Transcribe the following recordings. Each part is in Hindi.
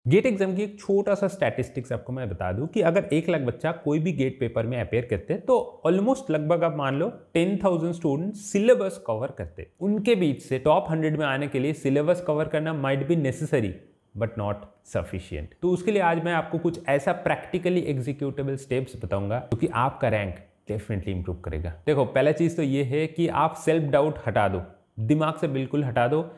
गेट एग्जाम की एक छोटा सा स्टैटिस्टिक्स आपको मैं बता दूं कि अगर 1 लाख बच्चा कोई भी गेट पेपर में अपेयर करते हैं तो ऑलमोस्ट लगभग आप मान लो 10,000 स्टूडेंट सिलेबस कवर करते हैं। उनके बीच से टॉप 100 में आने के लिए सिलेबस कवर करना might be necessary but not sufficient. तो उसके लिए आज मैं आपको कुछ ऐसा प्रैक्टिकली एग्जीक्यूटेबल स्टेप्स बताऊंगा जो कि आपका रैंक डेफिनेटली इंप्रूव करेगा। देखो, पहला चीज तो ये है कि आप सेल्फ डाउट हटा दो, दिमाग से बिल्कुल हटा दो।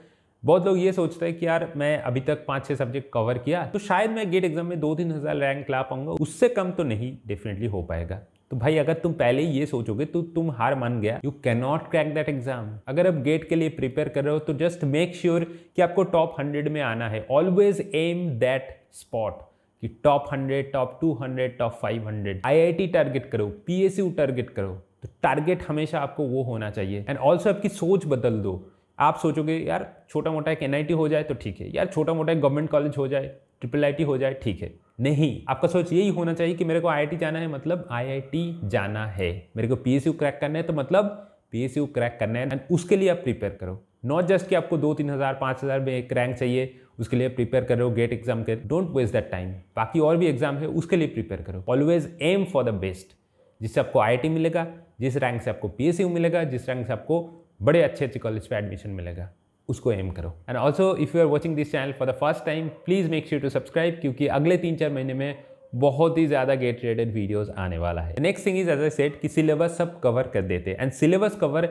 बहुत लोग ये सोचते हैं कि यार मैं अभी तक 5-6 सब्जेक्ट कवर किया तो शायद मैं गेट एग्जाम में 2-3 हज़ार रैंक ला पाऊंगा, उससे कम तो नहीं डेफिनेटली हो पाएगा। तो भाई अगर तुम पहले ही ये सोचोगे तो तुम हार मान गया, you can not crack that exam. अगर आप गेट के लिए प्रिपेयर कर रहे हो तो जस्ट मेक श्योर कि आपको टॉप 100 में आना है। ऑलवेज एम दैट स्पॉट कि top 100, top 200, top 500। IIT target करो, PSU टारगेट करो, तो टारगेट हमेशा आपको वो होना चाहिए। एंड ऑल्सो आपकी सोच बदल दो। आप सोचोगे यार छोटा मोटा एक NIT हो जाए तो ठीक है, यार छोटा मोटा एक गवर्नमेंट कॉलेज हो जाए, IIIT हो जाए, ठीक है। नहीं, आपका सोच यही होना चाहिए कि मेरे को IIT जाना है मतलब IIT जाना है, मेरे को PSU क्रैक करना है तो मतलब PSU क्रैक करना है। एंड उसके लिए आप प्रिपेयर करो, नॉट जस्ट कि आपको 2-3 हज़ार 5 हज़ार में एक रैंक चाहिए उसके लिए प्रिपेयर कर रहे हो गेट एग्जाम के। Don't waste that time. बाकी और भी एग्जाम है उसके लिए प्रिपेयर करो। Always aim for the best, जिससे आपको IIT मिलेगा, जिस रैंक से आपको PSU मिलेगा, जिस रैंक से आपको बड़े अच्छे अच्छे कॉलेज पे एडमिशन मिलेगा, उसको एम करो। And also if you are watching this channel for the first time please make sure to subscribe, क्योंकि अगले 3-4 महीने में बहुत ही ज्यादा गेट रिलेटेड वीडियोस आने वाला है। Next thing is as I said कि सिलेबस सब कवर कर देते हैं and syllabus cover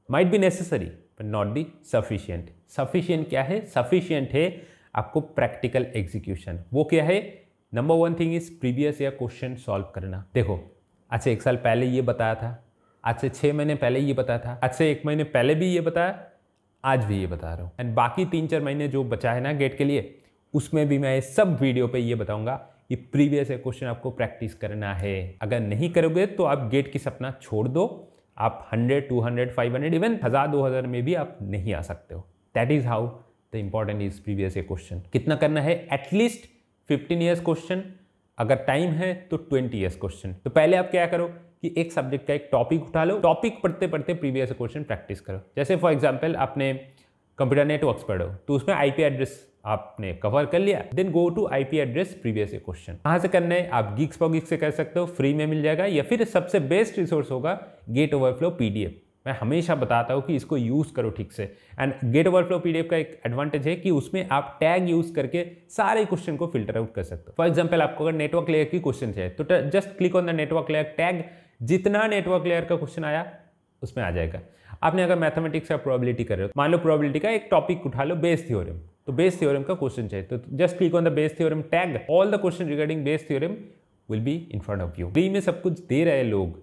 might be necessary but not the sufficient. Sufficient क्या है? सफिशियंट है आपको प्रैक्टिकल एग्जीक्यूशन। वो क्या है? Number 1 thing is previous year question solve करना। देखो, आज से 1 साल पहले ये बताया था, आज से 6 महीने पहले ये बताया था, आज से 1 महीने पहले भी ये बताया, आज भी ये बता रहा हूँ। एंड बाकी 3-4 महीने जो बचा है ना गेट के लिए, उसमें भी मैं सब वीडियो पे ये बताऊंगा कि प्रीवियस ईयर क्वेश्चन आपको प्रैक्टिस करना है। अगर नहीं करोगे तो आप गेट की सपना छोड़ दो, आप 100, 200, 500 इवन 1000-2000 में भी आप नहीं आ सकते हो। That is how the important is previous year question. कितना करना है? एटलीस्ट 15 ईयर्स क्वेश्चन, अगर टाइम है तो 20 ईयर्स क्वेश्चन। तो पहले आप क्या करो कि एक सब्जेक्ट का एक टॉपिक उठा लो, टॉपिक पढ़ते पढ़ते प्रीवियस क्वेश्चन प्रैक्टिस करो। जैसे फॉर एग्जांपल आपने कंप्यूटर नेटवर्क्स पढ़ो तो उसमें IP एड्रेस आपने कवर कर लिया, then go to IP address previous question. कहाँ से करना है? आप गीक्स फॉर गीक्स से कर सकते हो, फ्री में मिल जाएगा, या फिर सबसे बेस्ट रिसोर्स होगा गेट ओवरफ्लो PDF। मैं हमेशा बताता हूँ कि इसको यूज़ करो ठीक से। एंड गेट ओवरफ्लो PDF का एक एडवांटेज है कि उसमें आप टैग यूज़ करके सारे क्वेश्चन को फिल्टर आउट कर सकते हो। फॉर एग्जांपल आपको अगर नेटवर्क लेयर की क्वेश्चन चाहिए तो just click on the network layer tag, जितना नेटवर्क लेयर का क्वेश्चन आया उसमें आ जाएगा। आपने अगर मैथमेटिक्स या प्रोबेबिलिटी कर रहे हो, मान लो प्रोबेबिलिटी का एक टॉपिक उठा लो, बेस थ्योरम, तो बेस थ्योरम का क्वेश्चन चाहिए तो just click on the Bayes theorem tag, all the question regarding Bayes theorem will be in front of you. Free में सब कुछ दे रहे हैं लोग,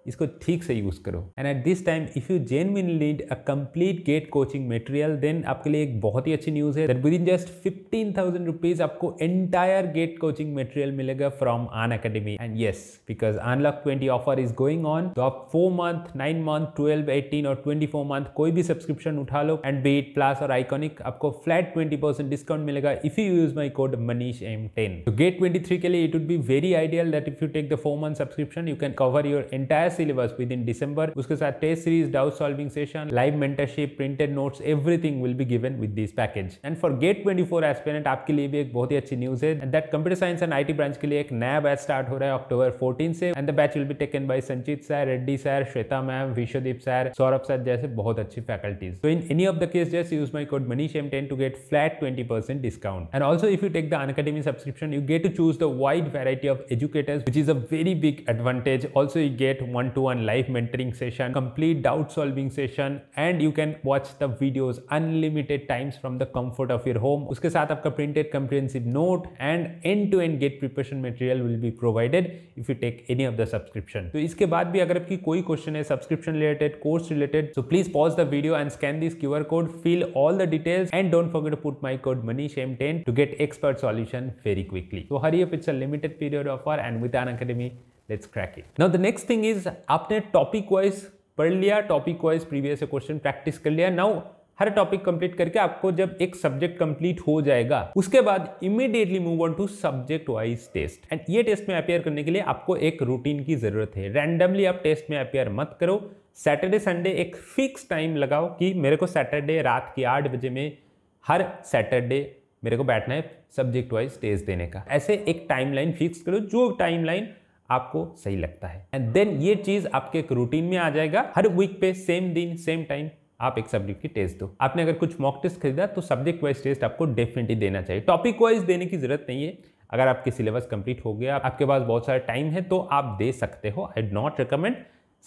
इसको ठीक से यूज करो। And at this time if you genuinely need a complete GATE coaching material, then आपके लिए एक बहुत ही अच्छी न्यूज है that within just 15,000 rupees आपको एंटायर गेट कोचिंग मटेरियल मिलेगा from Unacademy. And yes, because unlock 20 offer is going on, तो आप 4 मंथ, 9 मंथ, 12, 18 और 24 मंथ कोई भी सब्सक्रिप्शन उठा लो एंड बी इट प्लस और आइकॉनिक, आपको फ्लैट 20% डिस्काउंट मिलेगा if you use my code MANISHM10। तो गेट 23 के लिए it would be very ideal that if you take the 4 month subscription you can cover your entire syllabus within December। उसके साथ test series, doubt solving session, live mentorship, printed notes, everything will be given with this package. And for GATE 24 aspirant आपके लिए भी एक बहुत ही अच्छी न्यूज है that computer science and IT branch के लिए एक नया बैच स्टार्ट हो रहा है अक्टूबर 14 से। And the batch will be taken by Sanchit sir, Reddy sir, Shweta ma'am, Vishwadeep sir, Saurabh sir जैसे बहुत अच्छी faculties. So in any of the case just use my code MANISHM10 to get flat 20% discount। And also if you take the Unacademy subscription you get to choose the wide variety of educators, which is a very big advantage। Also you get one-to-one live mentoring session, complete doubt solving session, and you can watch the videos unlimited times from the comfort of your home। उसके साथ आपका printed comprehensive note and end-to-end gate preparation material will be provided if you take any of the subscription। तो इसके बाद भी अगर आपकी कोई क्वेश्चन है subscription related, course related, so please pause the video and scan this QR code, fill all the details and don't forget to put my code MANISHM10 to get expert solution very quickly। So hurry up, it's a limited period offer and with Unacademy let's crack it। Now the next thing is आपने टॉपिक वाइज पढ़ लिया, topic wise previous question practice कर लिया। नाउ हर टॉपिक कंप्लीट करके आपको जब एक सब्जेक्ट कंप्लीट हो जाएगा उसके बाद immediately move on to subject wise test. And ये टेस्ट में अपेयर करने के लिए आपको एक रूटीन की जरूरत है। रैंडमली आप टेस्ट में अपेयर मत करो। सैटरडे संडे एक फिक्स टाइम लगाओ कि मेरे को सैटरडे रात के 8 बजे में हर सैटरडे मेरे को बैठना है सब्जेक्ट वाइज टेस्ट देने का। ऐसे एक टाइमलाइन फिक्स करो, जो टाइमलाइन आपको सही लगता है, एंड देन ये चीज आपके एक रूटीन में आ जाएगा। हर वीक पे सेम दिन सेम टाइम आप एक सब्जेक्ट की टेस्ट दो। आपने अगर कुछ मॉक टेस्ट खरीदा तो सब्जेक्ट वाइज टेस्ट आपको डेफिनेटली देना चाहिए। टॉपिक वाइज देने की जरूरत नहीं है। अगर आपके सिलेबस कंप्लीट हो गया, आपके पास बहुत सारा टाइम है, तो आप दे सकते हो। I do not recommend.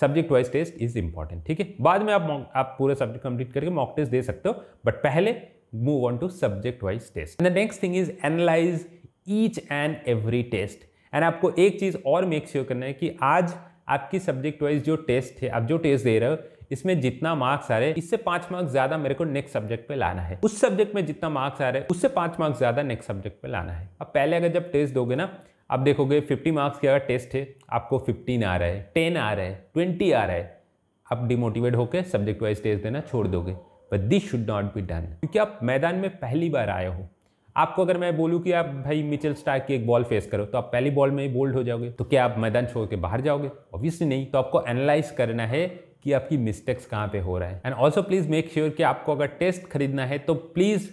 Subject wise test is important, ठीक है। बाद में आप पूरा सब्जेक्ट कंप्लीट करके मॉक टेस्ट दे सकते हो, बट पहले move on to subject wise test. The next thing is analyse each and every test. And आपको एक चीज और मेक श्योर करना है कि आज आपकी सब्जेक्ट वाइज जो टेस्ट है, आप जो टेस्ट दे रहे हो, इसमें जितना मार्क्स आ रहे हैं, इससे 5 मार्क्स ज्यादा मेरे को नेक्स्ट सब्जेक्ट पे लाना है। उस सब्जेक्ट में जितना मार्क्स आ रहे हैं, उससे 5 मार्क्स ज्यादा नेक्स्ट सब्जेक्ट पे लाना है। अब पहले अगर जब टेस्ट दोगे ना, आप देखोगे 50 मार्क्स की अगर टेस्ट है, आपको 15 आ रहा है, 10 आ रहा है, 20 आ रहा है, आप डिमोटिवेट होकर सब्जेक्ट वाइज टेस्ट देना छोड़ दोगे। But this should not be done, क्योंकि आप मैदान में पहली बार आए हो। आपको अगर मैं बोलूं कि आप भाई मिचेल स्टार्क की एक बॉल फेस करो, तो आप पहली बॉल में ही बोल्ड हो जाओगे, तो क्या आप मैदान छोड़ के बाहर जाओगे? ऑब्वियसली नहीं। तो आपको एनालाइज करना है कि आपकी मिस्टेक्स कहाँ पे हो रहा है। And also please make sure कि आपको अगर टेस्ट खरीदना है तो please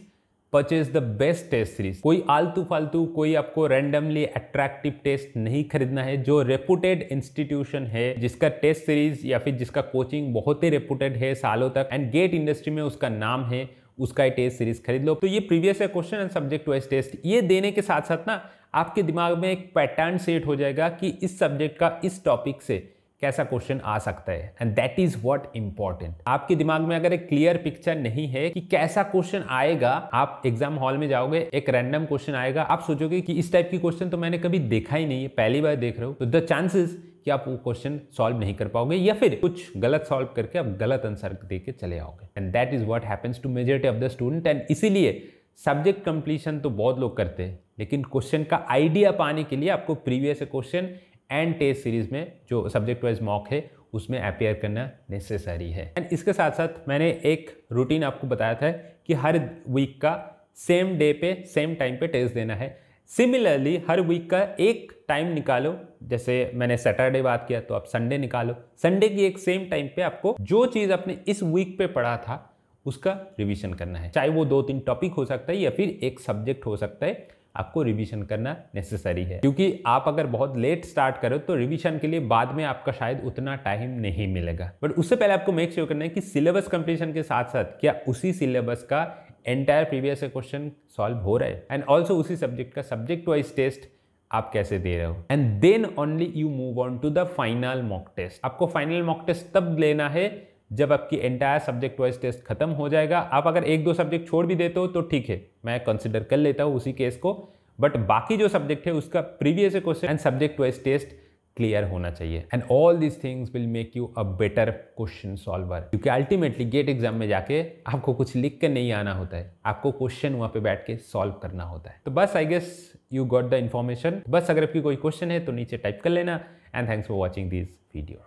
purchase the best test series. कोई आलतू फालतू, कोई आपको रैंडमली अट्रैक्टिव टेस्ट नहीं खरीदना है। जो रेपुटेड इंस्टीट्यूशन है, जिसका टेस्ट सीरीज या फिर जिसका कोचिंग बहुत ही रेपुटेड है सालों तक, एंड गेट इंडस्ट्री में उसका नाम है, उसका टेस्ट सीरीज खरीद लो। तो ये previous question and subject wise test ये देने के साथ साथ ना आपके दिमाग में एक पैटर्न सेट हो जाएगा कि इस सब्जेक्ट का इस टॉपिक से कैसा क्वेश्चन आ सकता है, and that is what important. आपके दिमाग में अगर एक क्लियर पिक्चर नहीं है कि कैसा क्वेश्चन आएगा, आप एग्जाम हॉल में जाओगे, एक रैंडम क्वेश्चन आएगा, आप सोचोगे कि इस टाइप की क्वेश्चन तो मैंने कभी देखा ही नहीं है, पहली बार देख रहे हो, तो द चांसेस कि आप वो क्वेश्चन सॉल्व नहीं कर पाओगे, या फिर कुछ गलत सॉल्व करके आप गलत आंसर दे के चले आओगे। And that is what happens to majority of the student. And इसीलिए सब्जेक्ट कंप्लीशन तो बहुत लोग करते हैं, लेकिन क्वेश्चन का आइडिया पाने के लिए आपको previous question and test series में जो सब्जेक्ट वाइज मॉक है उसमें अपेयर करना नेसेसरी है। एंड इसके साथ साथ मैंने एक रूटीन आपको बताया था कि हर वीक का सेम डे पे सेम टाइम पे टेस्ट देना है। सिमिलरली हर वीक का एक टाइम निकालो, जैसे मैंने सैटरडे बात किया तो आप संडे निकालो। संडे की एक सेम टाइम पे आपको जो चीज़ आपने इस वीक पे पढ़ा था उसका रिवीजन करना है। चाहे वो 2-3 टॉपिक हो सकता है या फिर एक सब्जेक्ट हो सकता है, आपको रिवीजन करना नेसेसरी है। क्योंकि आप अगर बहुत लेट स्टार्ट करो तो रिवीजन के लिए बाद में आपका शायद उतना टाइम नहीं मिलेगा। बट उससे पहले आपको मेक श्योर करना है कि सिलेबस कंप्लीशन के साथ साथ क्या उसी सिलेबस का एंटायर प्रीवियस क्वेश्चन सॉल्व हो रहा है, एंड ऑल्सो उसी सब्जेक्ट का सब्जेक्ट वाइज टेस्ट आप कैसे दे रहे हो। And then only you move on to the final mock test. आपको फाइनल मॉक टेस्ट तब लेना है जब आपकी एंटायर सब्जेक्ट वाइज टेस्ट खत्म हो जाएगा। आप अगर 1-2 सब्जेक्ट छोड़ भी देते हो तो ठीक है, मैं कंसिडर कर लेता हूँ उसी केस को, बट बाकी जो सब्जेक्ट है उसका previous question and subject wise test clear होना चाहिए। And all these things will make you a better question solver, क्योंकि अल्टीमेटली गेट एग्जाम में जाके आपको कुछ लिख कर नहीं आना होता है, आपको क्वेश्चन वहाँ पे बैठ के सॉल्व करना होता है। तो बस I guess you got the information. बस अगर आपकी कोई क्वेश्चन है तो नीचे टाइप कर लेना। And thanks for watching this video.